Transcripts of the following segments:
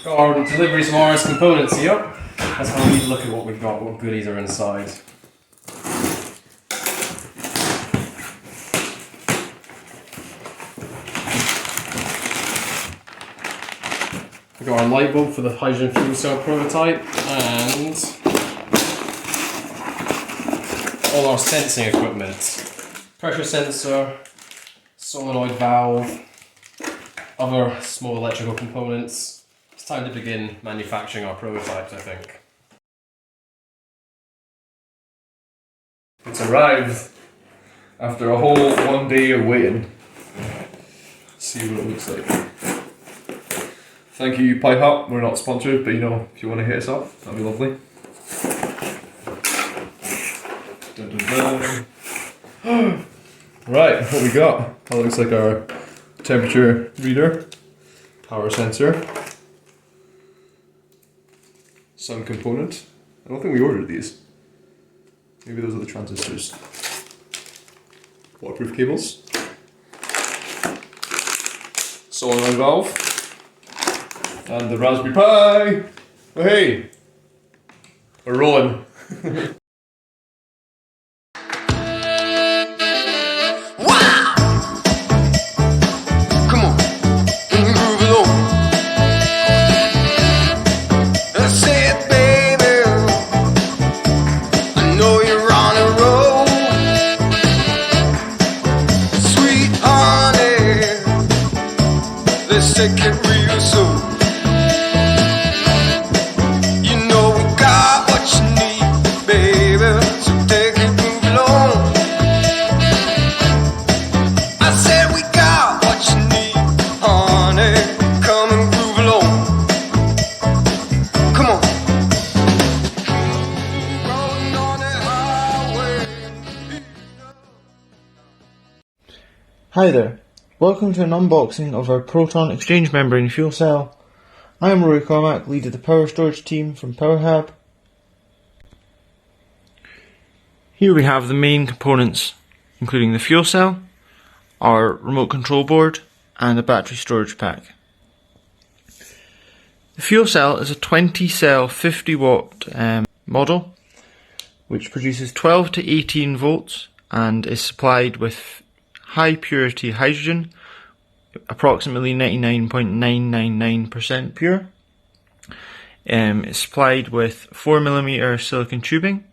got our deliveries from RS Components here. Let's have a wee look at what we've got, what goodies are inside. We've got our light bulb for the hydrogen fuel cell prototype and all our sensing equipment. Pressure sensor, solenoid valve, other small electrical components. It's time to begin manufacturing our prototypes, I think. It's arrived after a whole 1 day of waiting. Let's see what it looks like. Thank you, Pipe Up. We're not sponsored, but you know, if you want to hit us up, that'd be lovely. Dun, dun, dun. Right, what we got? That looks like our temperature reader, power sensor, some component. I don't think we ordered these. Maybe those are the transistors. Waterproof cables. Solenoid valve. And the Raspberry Pi! Oh hey! We're rolling. Let's take it real slow. You know we got what you need, baby. So take it, move along. I said we got what you need, honey. Come and groove along. Come on. Rolling on the highway. Hi there. Welcome to an unboxing of our Proton Exchange Membrane fuel cell. I am Rory Cormack, lead of the power storage team from PowerHub. Here we have the main components, including the fuel cell, our remote control board, and a battery storage pack. The fuel cell is a 20 cell 50 watt model, which produces 12 to 18 volts and is supplied with high purity hydrogen, approximately 99.999% pure. It's supplied with 4mm silicon tubing.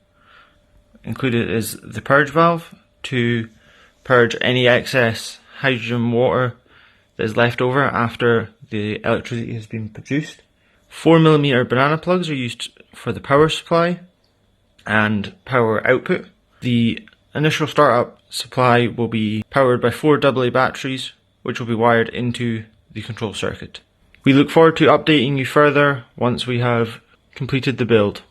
Included is the purge valve to purge any excess hydrogen water that is left over after the electricity has been produced. 4mm banana plugs are used for the power supply and power output. The initial startup supply will be powered by 4 AA batteries, which will be wired into the control circuit. We look forward to updating you further once we have completed the build.